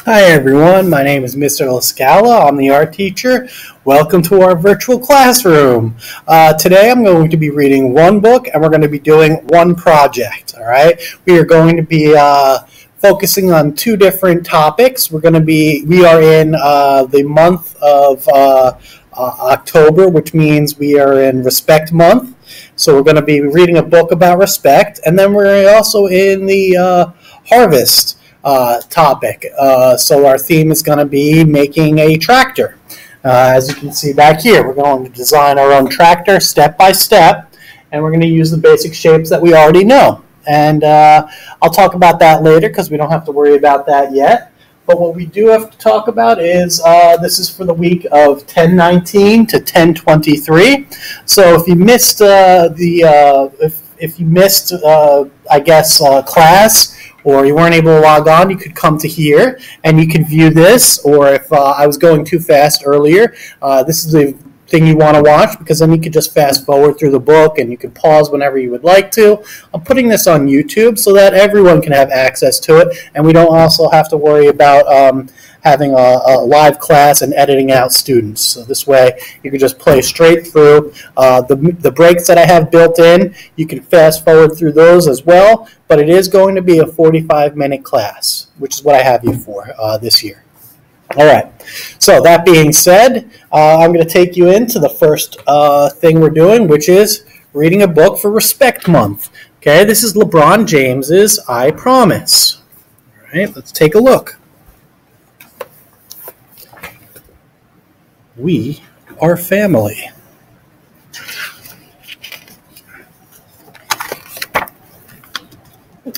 Hi everyone, my name is Mr. Lascala. I'm the art teacher. Welcome to our virtual classroom. Today I'm going to be reading one book and we're going to be doing one project. All right, we are going to be focusing on two different topics. We are in the month of October, which means we are in Respect Month. So we're going to be reading a book about respect, and then we're also in the harvest topic. So our theme is going to be making a tractor. As you can see back here, we're going to design our own tractor step by step, and we're going to use the basic shapes that we already know. And I'll talk about that later because we don't have to worry about that yet. But what we do have to talk about is this is for the week of 10/19 to 10/23. So if you missed class, or you weren't able to log on, you could come to here and you can view this. Or if I was going too fast earlier, this is the thing you want to watch, because then you could just fast forward through the book and you can pause whenever you would like to. I'm putting this on YouTube so that everyone can have access to it, and we don't also have to worry about having a live class and editing out students. So this way you can just play straight through. The breaks that I have built in, you can fast forward through those as well, but it is going to be a 45-minute class, which is what I have you for this year. All right, so that being said, I'm going to take you into the first thing we're doing, which is reading a book for Respect Month. Okay, this is LeBron James's I Promise. All right, let's take a look. We are family.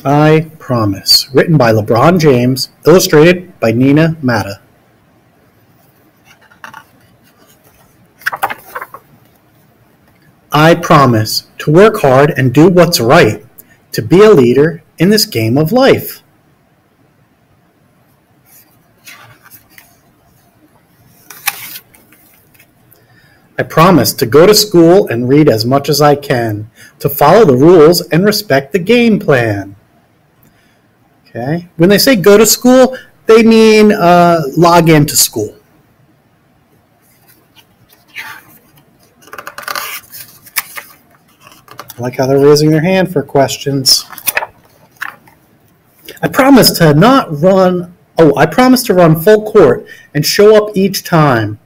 I Promise, written by LeBron James, illustrated by Nina Matta. I promise to work hard and do what's right, to be a leader in this game of life. I promise to go to school and read as much as I can, to follow the rules and respect the game plan. Okay. When they say go to school, they mean log into school. I like how they're raising their hand for questions. I promise to run full court and show up each time,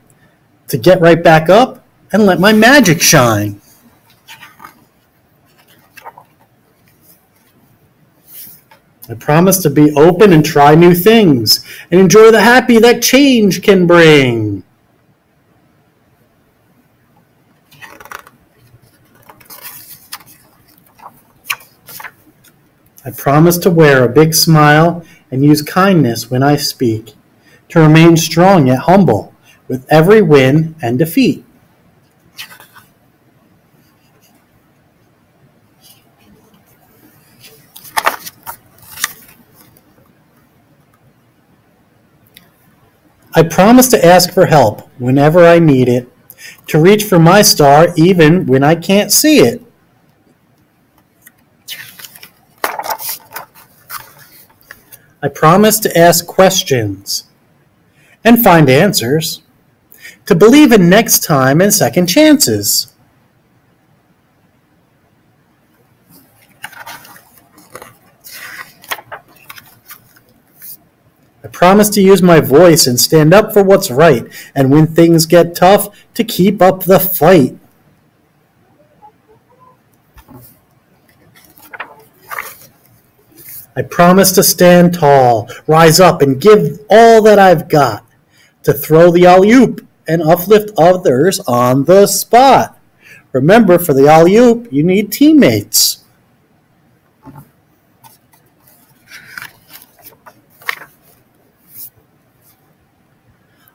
to get right back up and let my magic shine. I promise to be open and try new things and enjoy the happy that change can bring. I promise to wear a big smile and use kindness when I speak, to remain strong yet humble with every win and defeat. I promise to ask for help whenever I need it, to reach for my star even when I can't see it. I promise to ask questions and find answers, to believe in next time and second chances. I promise to use my voice and stand up for what's right, and when things get tough, to keep up the fight. I promise to stand tall, rise up, and give all that I've got, to throw the alley-oop and uplift others on the spot. Remember, for the alley-oop, you need teammates.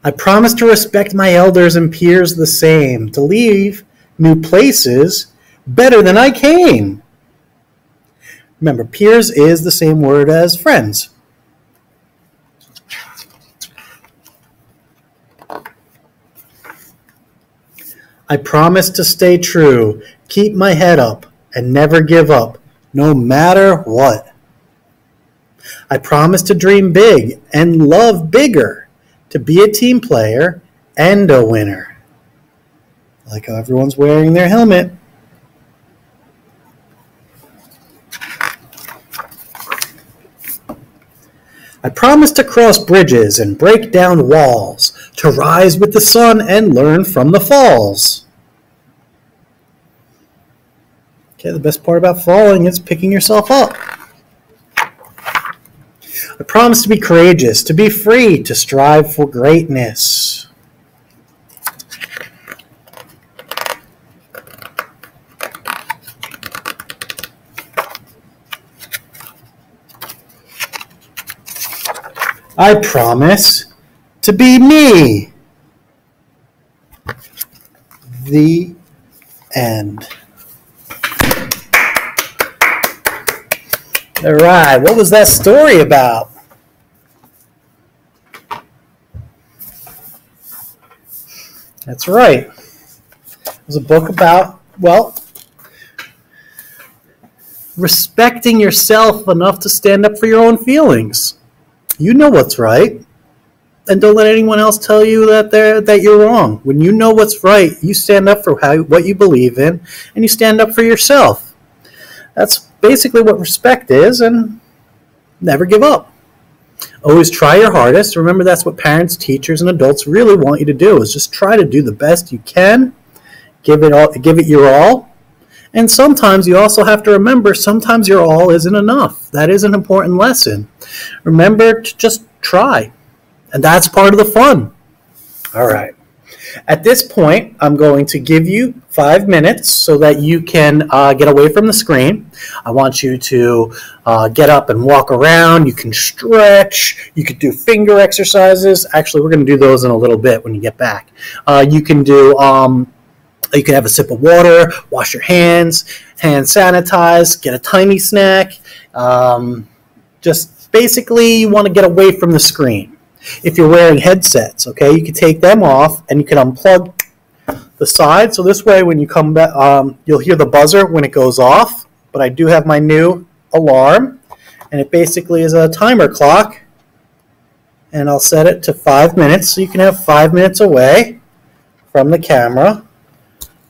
I promise to respect my elders and peers the same, to leave new places better than I came. Remember, peers is the same word as friends. I promise to stay true, keep my head up, and never give up, no matter what. I promise to dream big and love bigger, to be a team player and a winner. I like how everyone's wearing their helmet. I promise to cross bridges and break down walls, to rise with the sun and learn from the falls. Okay, the best part about falling is picking yourself up. I promise to be courageous, to be free, to strive for greatness. I promise to be me. The end. All right, what was that story about? That's right. It was a book about, well, respecting yourself enough to stand up for your own feelings. You know what's right, and don't let anyone else tell you that you're wrong. When you know what's right, you stand up for what you believe in, and you stand up for yourself. That's basically what respect is, and never give up. Always try your hardest. Remember, that's what parents, teachers, and adults really want you to do, is just try to do the best you can, give it your all. And sometimes you also have to remember, sometimes your all isn't enough. That is an important lesson. Remember to just try. And that's part of the fun. All right. At this point, I'm going to give you 5 minutes so that you can get away from the screen. I want you to get up and walk around. You can stretch. You could do finger exercises. Actually, we're going to do those in a little bit when you get back. You can do... You can have a sip of water, wash your hands, hand sanitize, get a tiny snack. Just basically, you want to get away from the screen. If you're wearing headsets, okay, you can take them off and you can unplug the side. So this way, when you come back, you'll hear the buzzer when it goes off. But I do have my new alarm, and it basically is a timer clock. And I'll set it to 5 minutes, so you can have 5 minutes away from the camera.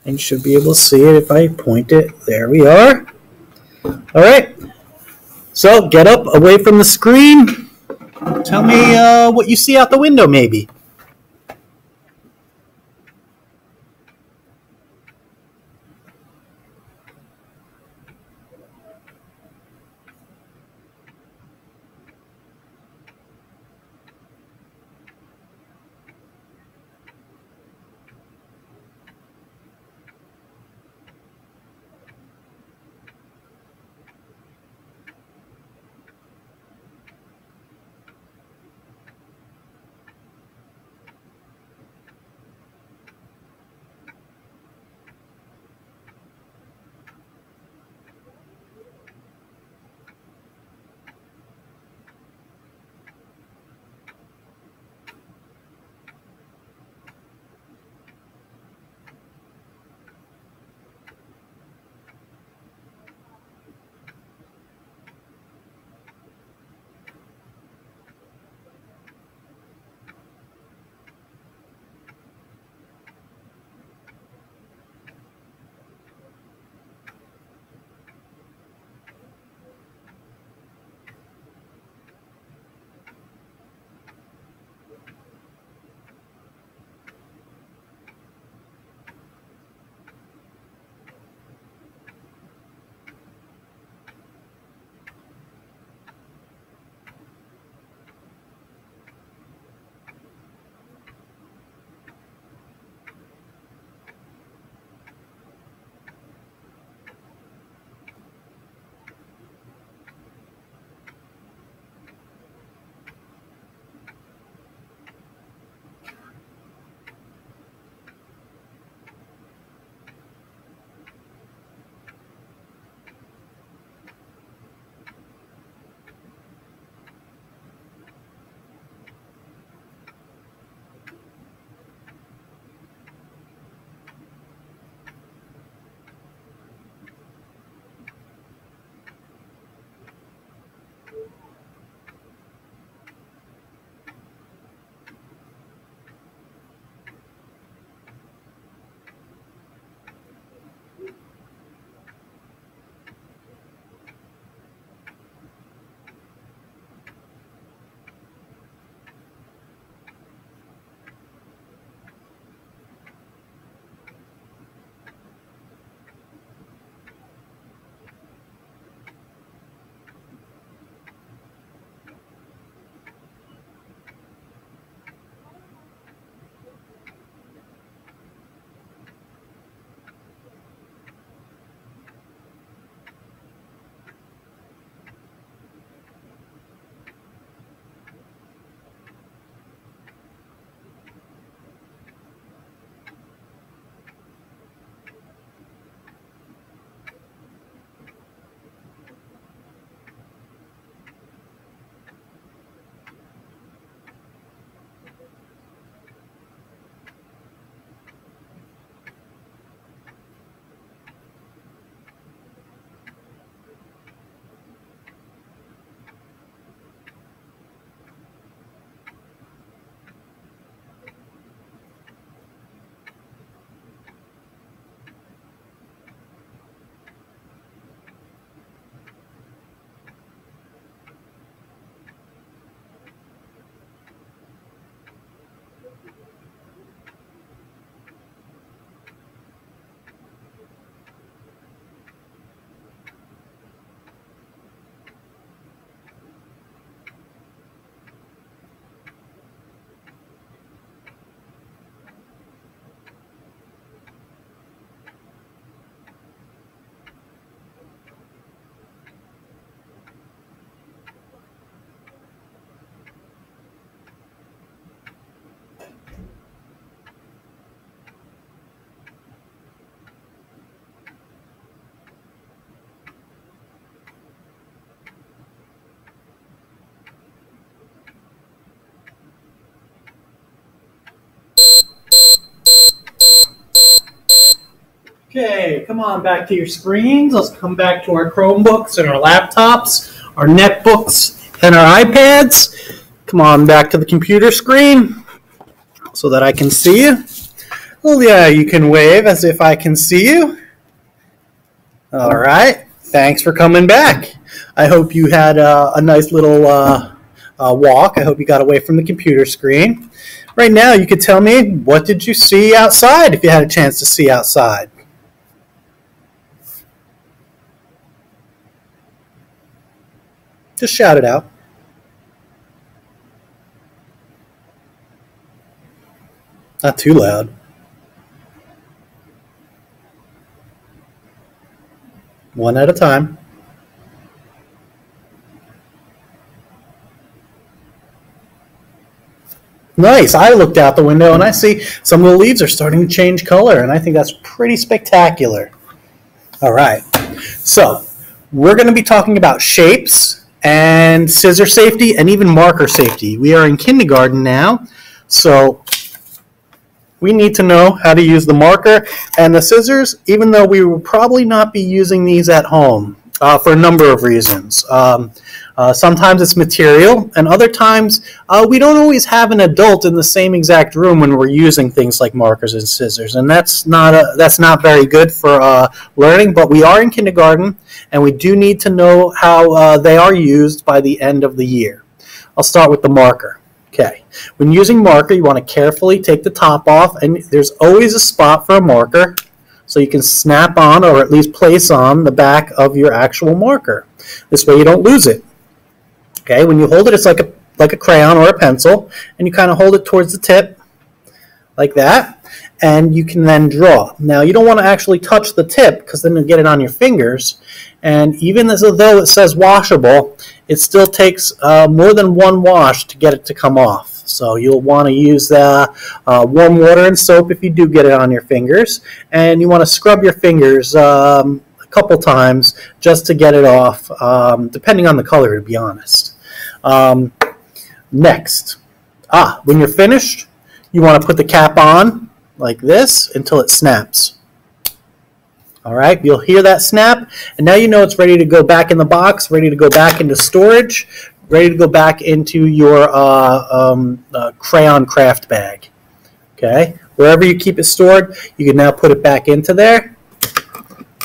And you should be able to see it if I point it. There we are. All right. So get up away from the screen. Tell me what you see out the window, maybe. Okay, come on back to your screens. Let's come back to our Chromebooks and our laptops, our netbooks and our iPads. Come on back to the computer screen so that I can see you. Oh yeah, you can wave as if I can see you. All right, thanks for coming back. I hope you had a nice little walk. I hope you got away from the computer screen. Right now, you could tell me, what did you see outside if you had a chance to see outside? Just shout it out. Not too loud. One at a time. Nice. I looked out the window and I see some of the leaves are starting to change color, and I think that's pretty spectacular. All right. So we're going to be talking about shapes and scissor safety and even marker safety. We are in kindergarten now, so we need to know how to use the marker and the scissors, even though we will probably not be using these at home for a number of reasons. Sometimes it's material, and other times we don't always have an adult in the same exact room when we're using things like markers and scissors, and that's not very good for learning. But we are in kindergarten, and we do need to know how they are used by the end of the year. I'll start with the marker. Okay, when using marker, you want to carefully take the top off, and there's always a spot for a marker, so you can snap on or at least place on the back of your actual marker. This way you don't lose it. Okay, when you hold it, it's like a crayon or a pencil, and you kind of hold it towards the tip, like that, and you can then draw. Now, you don't want to actually touch the tip, because then you'll get it on your fingers, and even though it says washable, it still takes more than one wash to get it to come off. So you'll want to use warm water and soap if you do get it on your fingers, and you want to scrub your fingers a couple times just to get it off, depending on the color, to be honest. Next, when you're finished, you want to put the cap on like this until it snaps. All right, you'll hear that snap, and now you know it's ready to go back in the box, ready to go back into storage, ready to go back into your crayon craft bag. Okay, wherever you keep it stored, you can now put it back into there.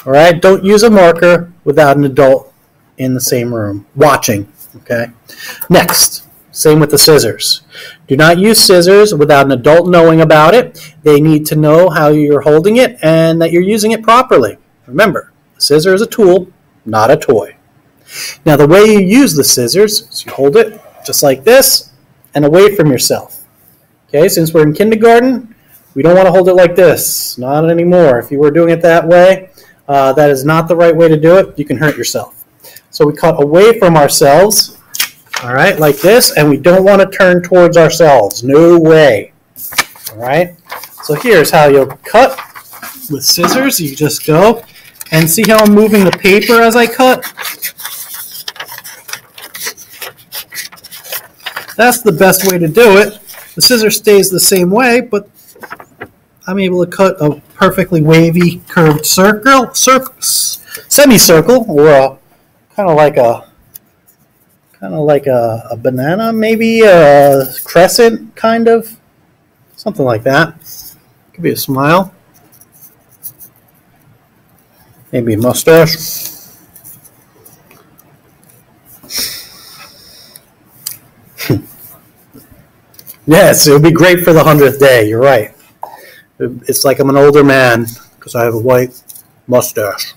All right, don't use a marker without an adult in the same room watching. Okay, next, same with the scissors. Do not use scissors without an adult knowing about it. They need to know how you're holding it and that you're using it properly. Remember, a scissor is a tool, not a toy. Now, the way you use the scissors is you hold it just like this and away from yourself. Okay, since we're in kindergarten, we don't want to hold it like this. Not anymore. If you were doing it that way, that is not the right way to do it. You can hurt yourself. So we cut away from ourselves, all right, like this, and we don't want to turn towards ourselves. No way. All right, so here's how you'll cut with scissors. You just go and see how I'm moving the paper as I cut. That's the best way to do it. The scissor stays the same way, but I'm able to cut a perfectly wavy curved semicircle, or kind of like a banana, maybe a crescent, kind of something like that. Could be a smile, maybe a mustache. Yes, it would be great for the 100th day. You're right. It's like I'm an older man because I have a white mustache.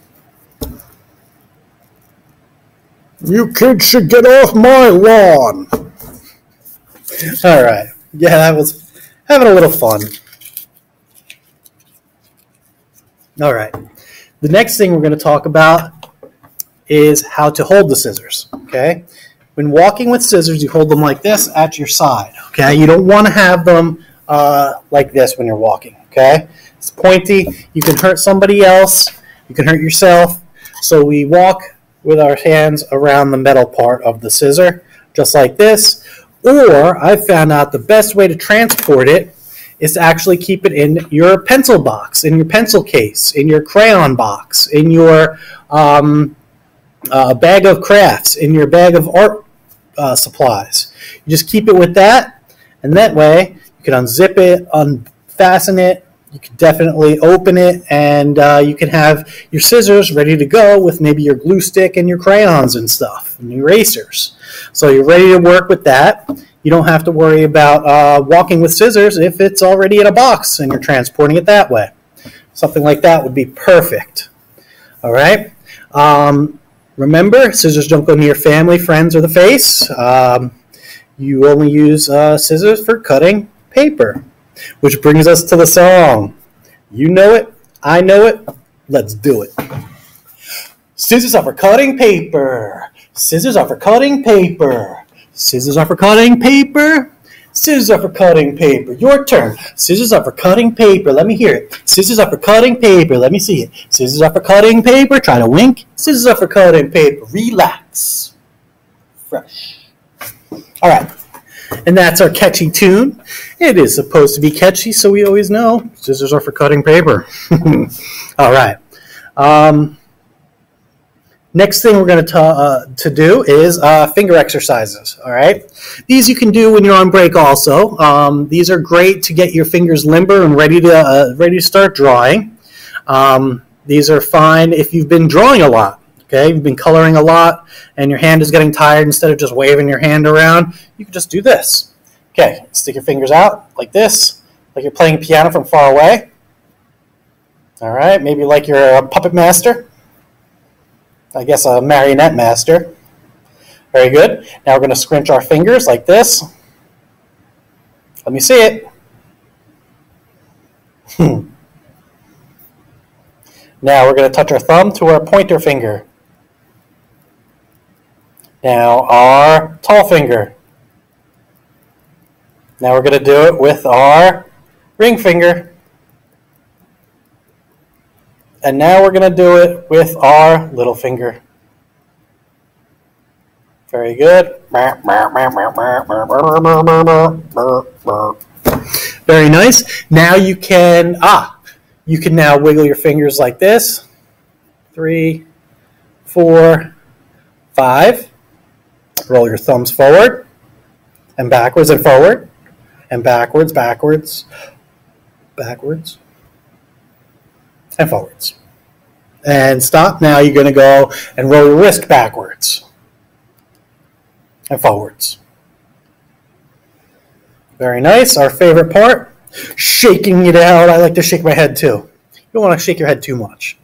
You kids should get off my lawn. All right. Yeah, I was having a little fun. All right. The next thing we're going to talk about is how to hold the scissors. Okay. When walking with scissors, you hold them like this at your side. Okay. You don't want to have them like this when you're walking. Okay. It's pointy. You can hurt somebody else. You can hurt yourself. So we walk with our hands around the metal part of the scissor, just like this. Or I found out the best way to transport it is to actually keep it in your pencil box, in your pencil case, in your crayon box, in your bag of crafts, in your bag of art supplies. You just keep it with that, and that way you can unzip it, unfasten it. You can definitely open it, and you can have your scissors ready to go with maybe your glue stick and your crayons and stuff, and erasers. So you're ready to work with that. You don't have to worry about walking with scissors if it's already in a box and you're transporting it that way. Something like that would be perfect. All right. Remember, scissors don't go near family, friends, or the face. You only use scissors for cutting paper. Which brings us to the song. You know it, I know it, let's do it. Scissors are for cutting paper. Scissors are for cutting paper. Scissors are for cutting paper. Scissors are for cutting paper. Your turn. Scissors are for cutting paper. Let me hear it. Scissors are for cutting paper. Let me see it. Scissors are for cutting paper. Try to wink. Scissors are for cutting paper. Relax. Fresh. All right. And that's our catchy tune. It is supposed to be catchy, so we always know scissors are for cutting paper. All right. Next thing we're going to do is finger exercises. All right. These you can do when you're on break. Also, these are great to get your fingers limber and ready to start drawing. These are fine if you've been drawing a lot. Okay, you've been coloring a lot and your hand is getting tired. Instead of just waving your hand around, you can just do this. Okay, stick your fingers out like this, like you're playing piano from far away. All right, maybe like you're a puppet master. I guess a marionette master. Very good. Now we're going to scrunch our fingers like this. Let me see it. Now we're going to touch our thumb to our pointer finger. Now our tall finger. Now we're going to do it with our ring finger. And now we're going to do it with our little finger. Very good. Very nice. Now you can now wiggle your fingers like this. 3, 4, 5. Roll your thumbs forward and backwards and forward and backwards, backwards, backwards, and forwards. And stop. Now you're going to go and roll your wrist backwards and forwards. Very nice. Our favorite part, shaking it out. I like to shake my head too. You don't want to shake your head too much,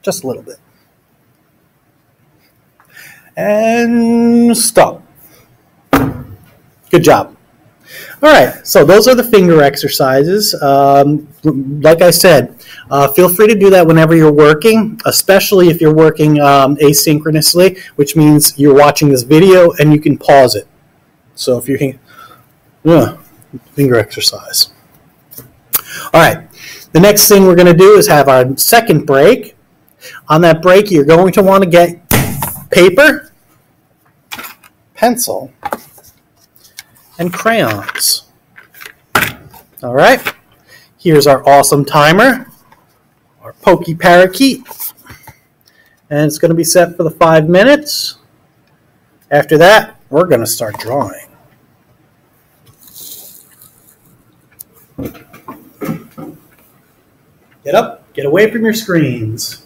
just a little bit. And stop. Good job. All right, so those are the finger exercises. Like I said, feel free to do that whenever you're working, especially if you're working asynchronously, which means you're watching this video and you can pause it. So if you can, finger exercise. All right, the next thing we're going to do is have our second break. On that break, you're going to want to get paper, pencil, and crayons. All right, here's our awesome timer, our Pokey Parakeet, and it's going to be set for the 5 minutes. After that, we're going to start drawing. Get up, get away from your screens.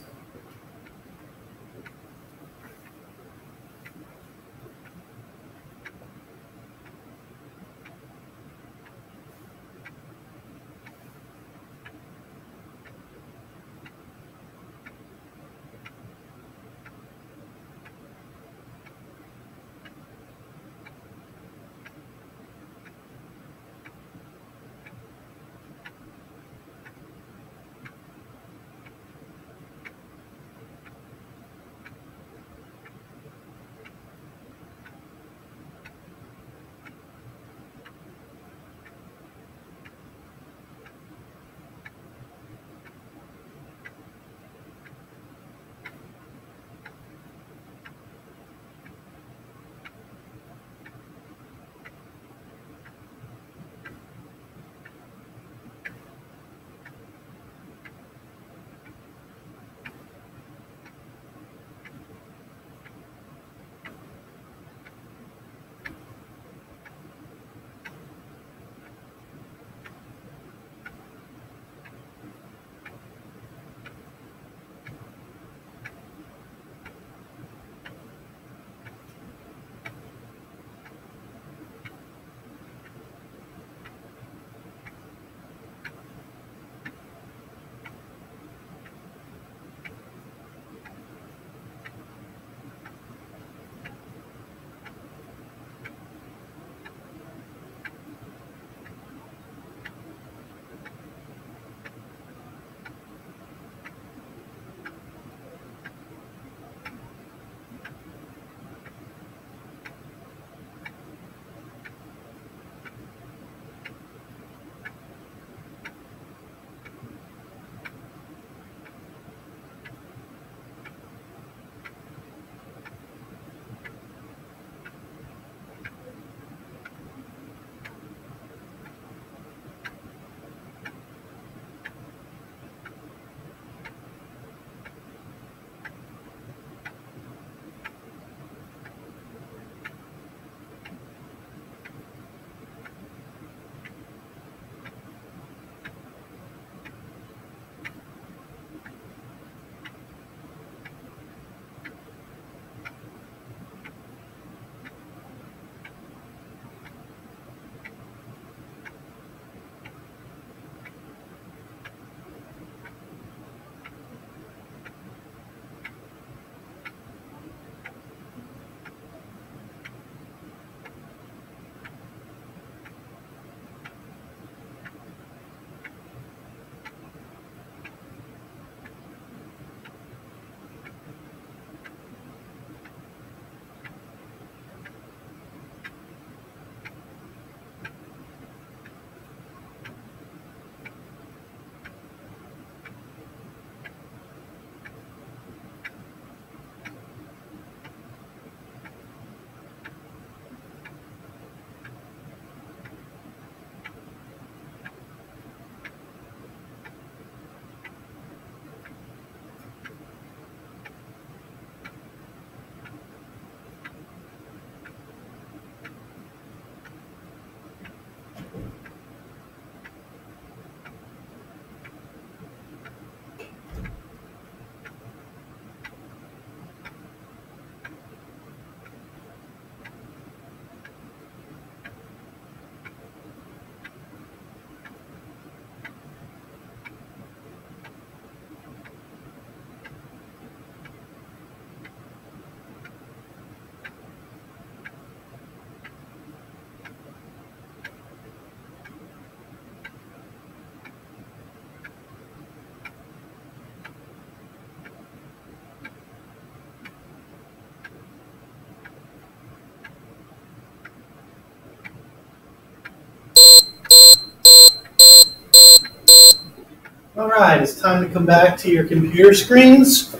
All right, it's time to come back to your computer screens.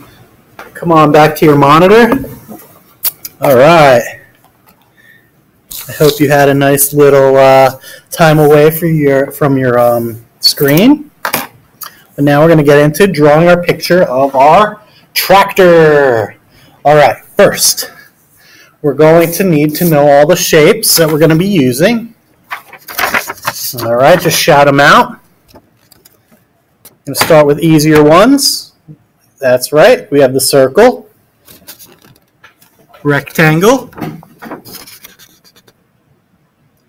Come on back to your monitor. All right. I hope you had a nice little time away from your screen. And now we're going to get into drawing our picture of our tractor. All right, first, we're going to need to know all the shapes that we're going to be using. All right, just shout them out. I'm going to start with easier ones. That's right, we have the circle, rectangle,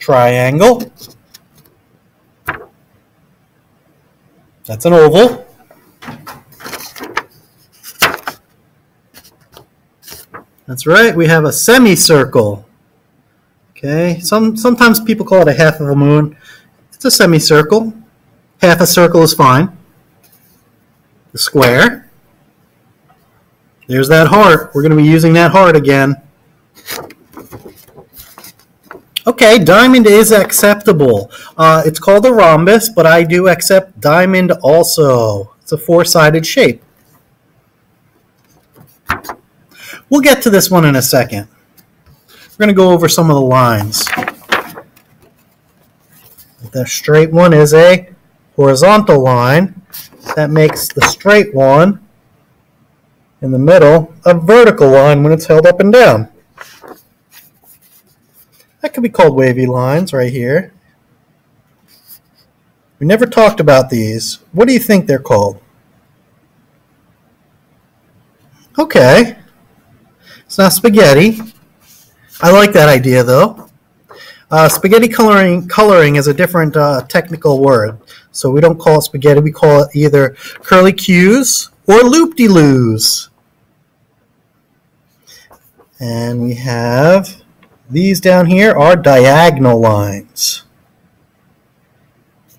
triangle, that's an oval, that's right, we have a semicircle. Okay, sometimes people call it a half of a moon. It's a semicircle. Half a circle is fine. The square. There's that heart. We're going to be using that heart again. Okay, diamond is acceptable. It's called a rhombus, but I do accept diamond also. It's a four-sided shape. We'll get to this one in a second. We're going to go over some of the lines. The straight one is a horizontal line. That makes the straight one in the middle a vertical line when it's held up and down. That could be called wavy lines right here. We never talked about these. What do you think they're called? Okay. It's not spaghetti. I like that idea though. Spaghetti coloring is a different technical word. So we don't call it spaghetti. We call it either curly cues or loop-de-loos. And we have these down here are diagonal lines.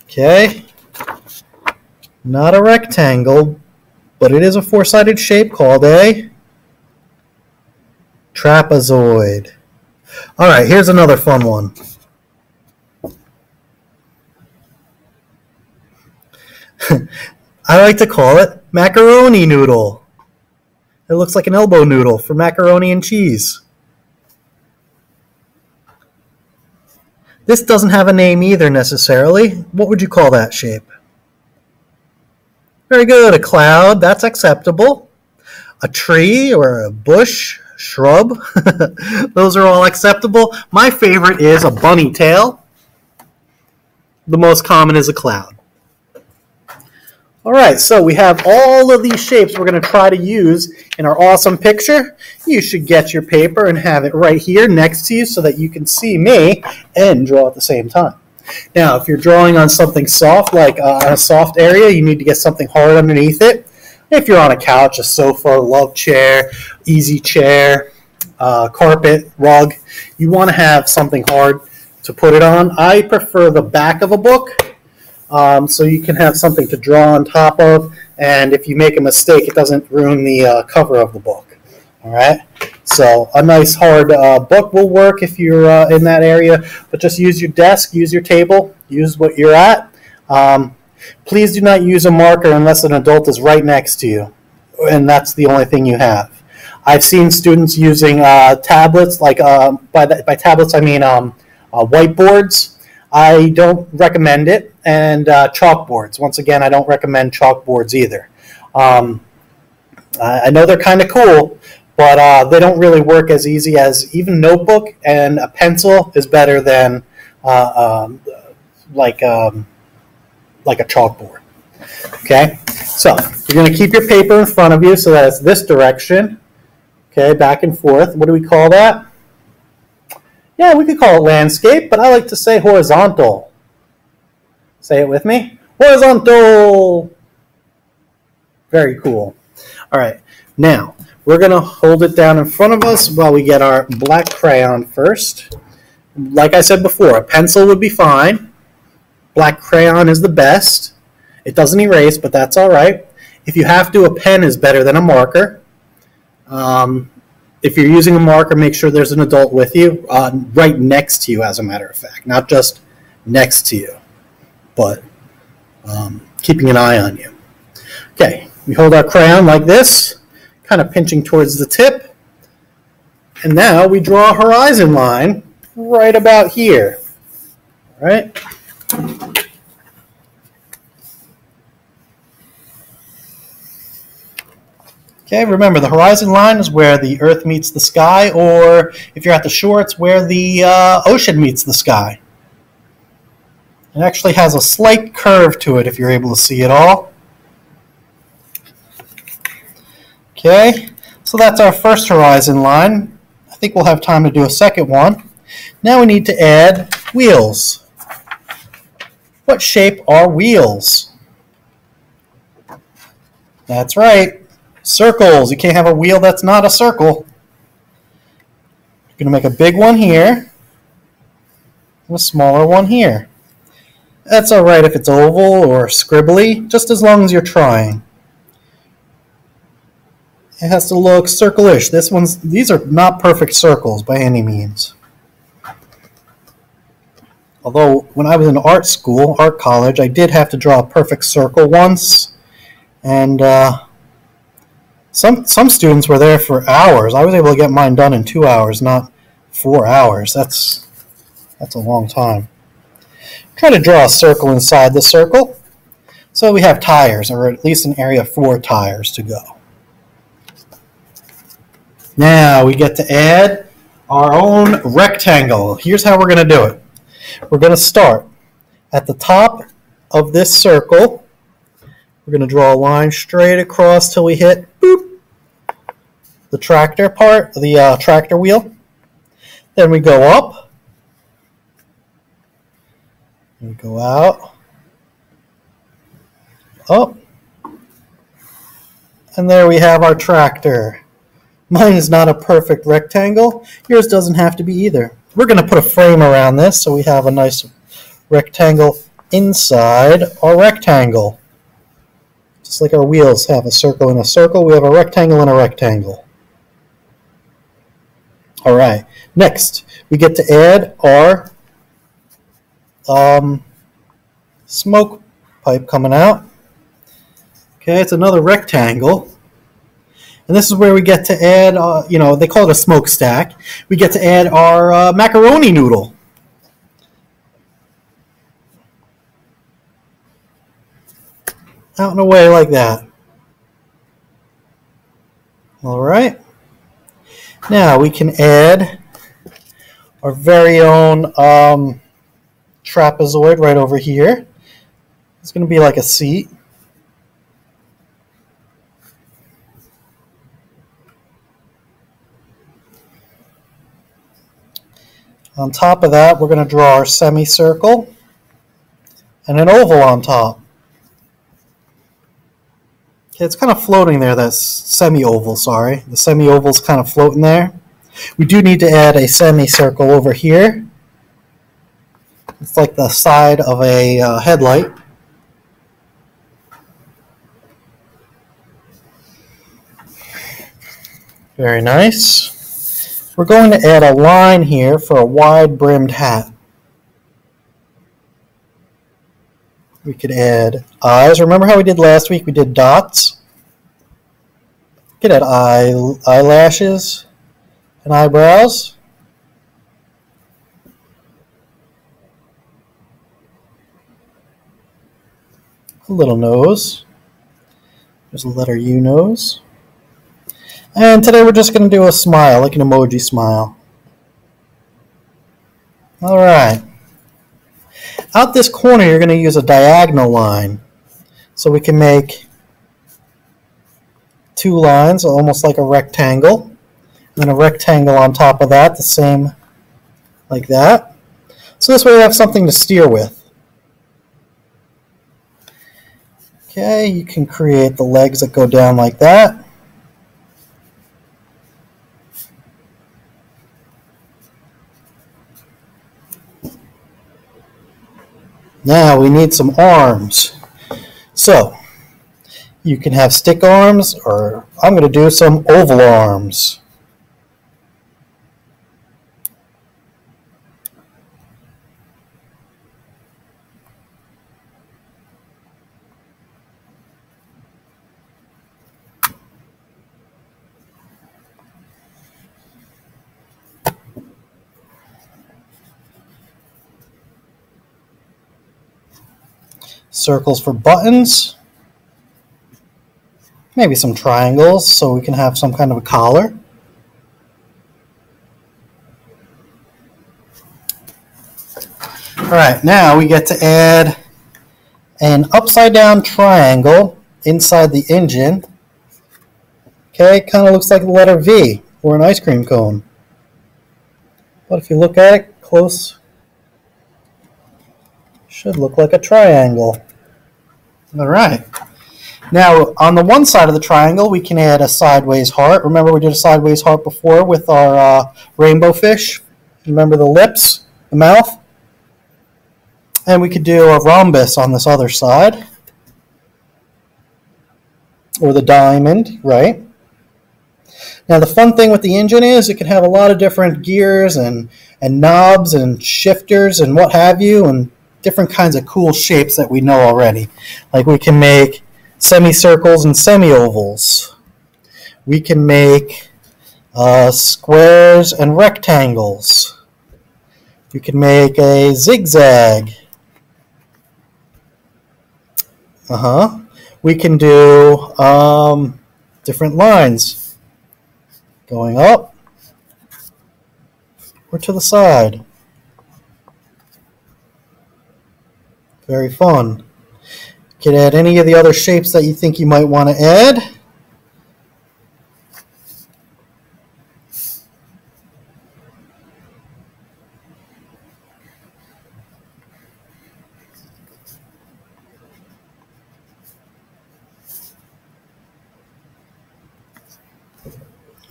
Okay. Not a rectangle, but it is a four-sided shape called a trapezoid. All right, here's another fun one. I like to call it macaroni noodle. It looks like an elbow noodle for macaroni and cheese. This doesn't have a name either necessarily. What would you call that shape? Very good, a cloud, that's acceptable. A tree or a bush, shrub, those are all acceptable. My favorite is a bunny tail. The most common is a cloud. All right, so we have all of these shapes we're going to try to use in our awesome picture. You should get your paper and have it right here next to you so that you can see me and draw at the same time. Now, if you're drawing on something soft, like a soft area, you need to get something hard underneath it. If you're on a couch, a sofa, love chair, easy chair, carpet, rug, you want to have something hard to put it on. I prefer the back of a book. So you can have something to draw on top of, and if you make a mistake, it doesn't ruin the cover of the book. All right. So a nice hard book will work if you're in that area, but just use your desk, use your table, use what you're at. Please do not use a marker unless an adult is right next to you, and that's the only thing you have. I've seen students using tablets, like by tablets I mean whiteboards. I don't recommend it, and chalkboards. Once again, I don't recommend chalkboards either. I know they're kind of cool, but they don't really work as easy as even notebook, and a pencil is better than like a chalkboard. Okay, so you're going to keep your paper in front of you so that it's this direction. Okay, back and forth. What do we call that? Yeah, we could call it landscape, but I like to say horizontal. Say it with me. Horizontal! Very cool. All right, now we're going to hold it down in front of us while we get our black crayon first. Like I said before, a pencil would be fine. Black crayon is the best. It doesn't erase, but that's all right. If you have to, a pen is better than a marker. If you're using a marker, make sure there's an adult with you, right next to you, as a matter of fact. Not just next to you, but keeping an eye on you. Okay, we hold our crayon like this, kind of pinching towards the tip. And now we draw a horizon line right about here. All right? Okay, remember the horizon line is where the earth meets the sky, or if you're at the shore, it's where the ocean meets the sky. It actually has a slight curve to it if you're able to see it all. Okay, so that's our first horizon line. I think we'll have time to do a second one. Now we need to add wheels. What shape are wheels? That's right, circles. You can't have a wheel that's not a circle. You're going to make a big one here and a smaller one here. That's all right if it's oval or scribbly, just as long as you're trying. It has to look circle-ish. These are not perfect circles by any means. Although when I was in art school, art college, I did have to draw a perfect circle once, and some students were there for hours. I was able to get mine done in 2 hours, not 4 hours. That's a long time. Try to draw a circle inside the circle. So we have tires, or at least an area for tires to go. Now we get to add our own rectangle. Here's how we're going to do it. We're going to start at the top of this circle. We're going to draw a line straight across till we hit boop, the tractor part, the tractor wheel. Then we go up. We go out, up, and there we have our tractor. Mine is not a perfect rectangle. Yours doesn't have to be either. We're going to put a frame around this so we have a nice rectangle inside our rectangle. Just like our wheels have a circle and a circle, we have a rectangle and a rectangle. All right, next we get to add our smoke pipe coming out. Okay, it's another rectangle. And this is where we get to add, they call it a smokestack. We get to add our macaroni noodle. Out and away like that. All right. Now we can add our very own trapezoid right over here. It's going to be like a seat. On top of that, we're going to draw our semicircle and an oval on top. Okay, it's kind of floating there, that's semi-oval, sorry. The semi-oval is kind of floating there. We do need to add a semicircle over here. It's like the side of a headlight. Very nice. We're going to add a line here for a wide-brimmed hat. We could add eyes. Remember how we did last week? We did dots. We could add eyelashes and eyebrows. A little nose. There's a letter U nose. And today we're just going to do a smile, like an emoji smile. All right. Out this corner, you're going to use a diagonal line. So we can make two lines, almost like a rectangle. And then a rectangle on top of that, the same like that. So this way we have something to steer with. Okay, you can create the legs that go down like that. Now we need some arms. So you can have stick arms, or I'm going to do some oval arms. circles for buttons, maybe some triangles so we can have some kind of a collar. Alright, now we get to add an upside down triangle inside the engine. Okay, kind of looks like the letter V or an ice cream cone. But if you look at it close, it should look like a triangle. Alright. Now, on the one side of the triangle, we can add a sideways heart. Remember we did a sideways heart before with our rainbow fish? Remember the lips, the mouth? And we could do a rhombus on this other side. Or the diamond, right? Now, the fun thing with the engine is it can have a lot of different gears and knobs and shifters and what have you, and different kinds of cool shapes that we know already. Like we can make semicircles and semi-ovals. We can make squares and rectangles. We can make a zigzag. We can do different lines going up or to the side. Very fun. You can add any of the other shapes that you think you might want to add.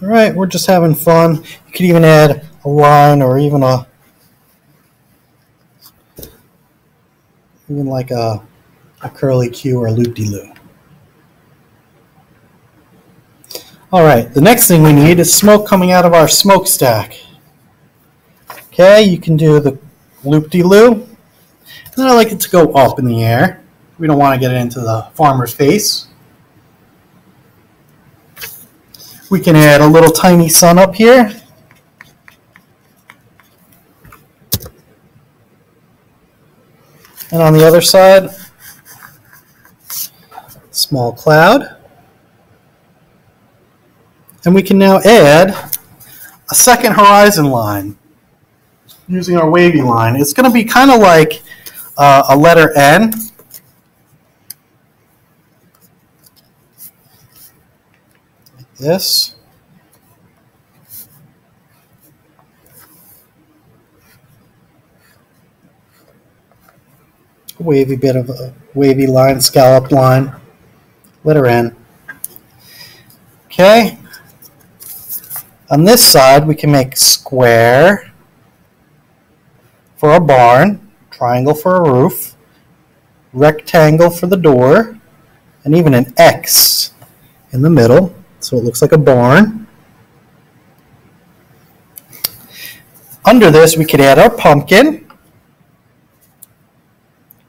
All right, we're just having fun. You could even add a line or even like a curly Q or a loop-de-loo. All right, the next thing we need is smoke coming out of our smokestack. Okay, you can do the loop-de-loo. And then I like it to go up in the air. We don't want to get it into the farmer's face. We can add a little tiny sun up here. And on the other side, small cloud. And we can now add a second horizon line using our wavy line. It's going to be kind of like a letter N. Like this. A wavy bit of a wavy line, scalloped line, letter N. Okay. On this side, we can make square for a barn, triangle for a roof, rectangle for the door, and even an X in the middle, so it looks like a barn. Under this, we could add our pumpkin.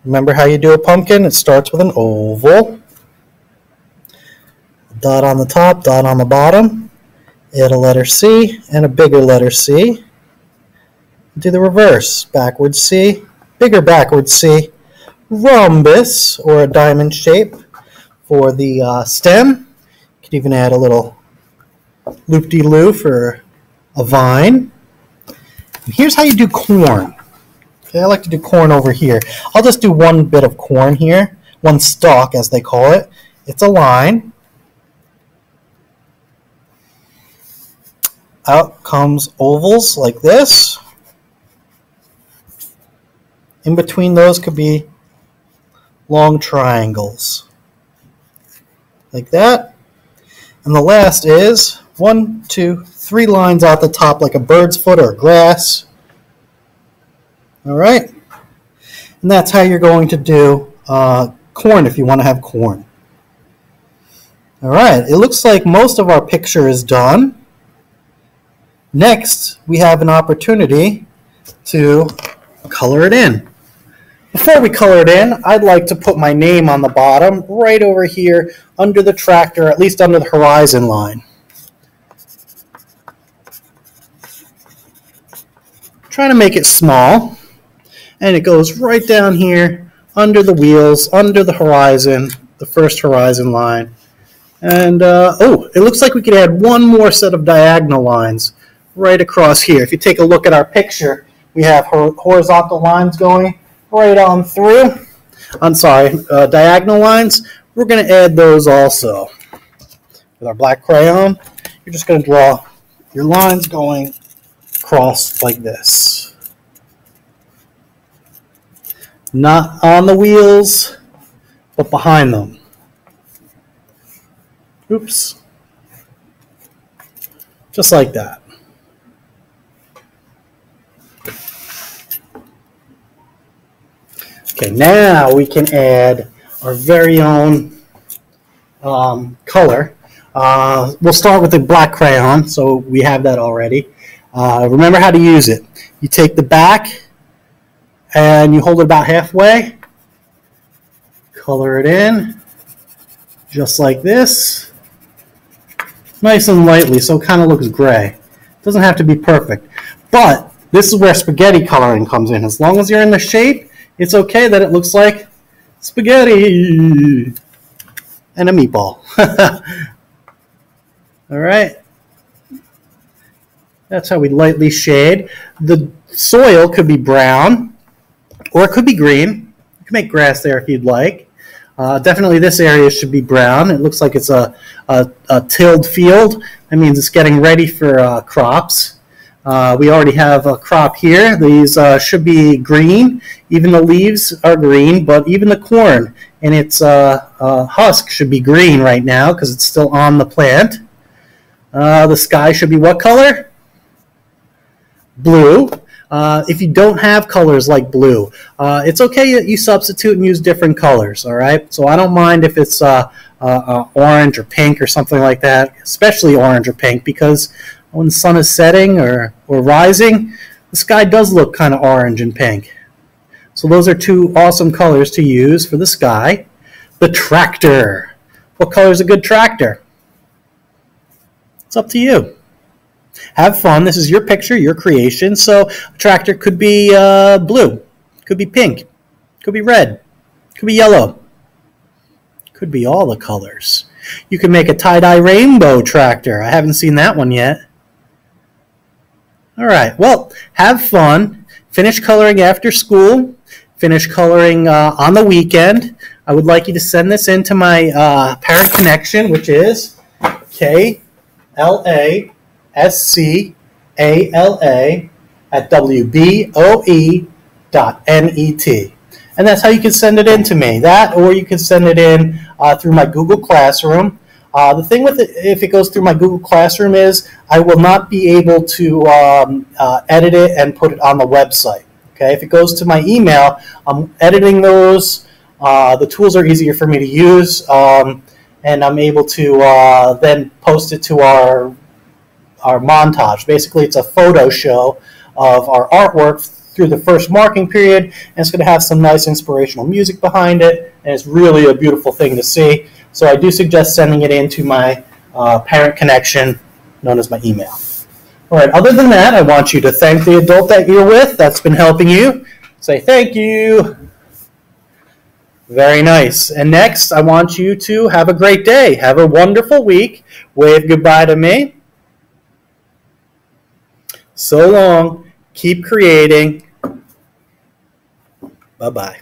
Remember how you do a pumpkin? It starts with an oval, a dot on the top, dot on the bottom, add a letter C and a bigger letter C. Do the reverse, backwards C, bigger backwards C, rhombus or a diamond shape for the stem. You could even add a little loop-de-loo for a vine. And here's how you do corn. Okay, I like to do corn over here. I'll just do one bit of corn here, one stalk as they call it. It's a line. Out comes ovals like this. In between those could be long triangles. Like that. And the last is 1, 2, 3 lines out the top like a bird's foot or grass. All right. And that's how you're going to do corn if you want to have corn. All right. It looks like most of our picture is done. Next, we have an opportunity to color it in. Before we color it in, I'd like to put my name on the bottom, right over here under the tractor, at least under the horizon line. Trying to make it small, and it goes right down here under the wheels, under the horizon, the first horizon line. And, oh, it looks like we could add one more set of diagonal lines right across here. If you take a look at our picture, we have horizontal lines going right on through. I'm sorry, diagonal lines. We're going to add those also. With our black crayon, you're just going to draw your lines going across like this. Not on the wheels, but behind them. Oops. Just like that. Okay, now we can add our very own color. We'll start with the black crayon, so we have that already. Remember how to use it. You take the back and you hold it about halfway. Color it in, just like this. Nice and lightly, so it kind of looks gray. It doesn't have to be perfect. But this is where spaghetti coloring comes in. As long as you're in the shape, it's okay that it looks like spaghetti and a meatball. All right. That's how we lightly shade. The soil could be brown, or it could be green. You can make grass there if you'd like. Definitely this area should be brown. It looks like it's a tilled field. That means it's getting ready for crops. We already have a crop here. These should be green. Even the leaves are green, but even the corn and its husk should be green right now because it's still on the plant. The sky should be what color? Blue. If you don't have colors like blue, it's okay that you substitute and use different colors, all right? So I don't mind if it's orange or pink or something like that, especially orange or pink, because when the sun is setting or rising, the sky does look kind of orange and pink. So those are two awesome colors to use for the sky. The tractor. What color is a good tractor? It's up to you. Have fun. This is your picture, your creation. So a tractor could be blue, could be pink, could be red, could be yellow, could be all the colors. You can make a tie-dye rainbow tractor. I haven't seen that one yet. All right. Well, have fun. Finish coloring after school. Finish coloring on the weekend. I would like you to send this in to my parent connection, which is KLASCALA@WBOE.net. And that's how you can send it in to me. That, or you can send it in through my Google Classroom. The thing with it, if it goes through my Google Classroom, is I will not be able to edit it and put it on the website. Okay, if it goes to my email, I'm editing those. The tools are easier for me to use, and I'm able to then post it to our montage. Basically, it's a photo show of our artwork through the first marking period, and it's going to have some nice inspirational music behind it, and it's really a beautiful thing to see. So I do suggest sending it into my parent connection, known as my email. All right, other than that, I want you to thank the adult that you're with that's been helping you. Say thank you. Very nice. And next, I want you to have a great day. Have a wonderful week. Wave goodbye to me. So long. Keep creating. Bye-bye.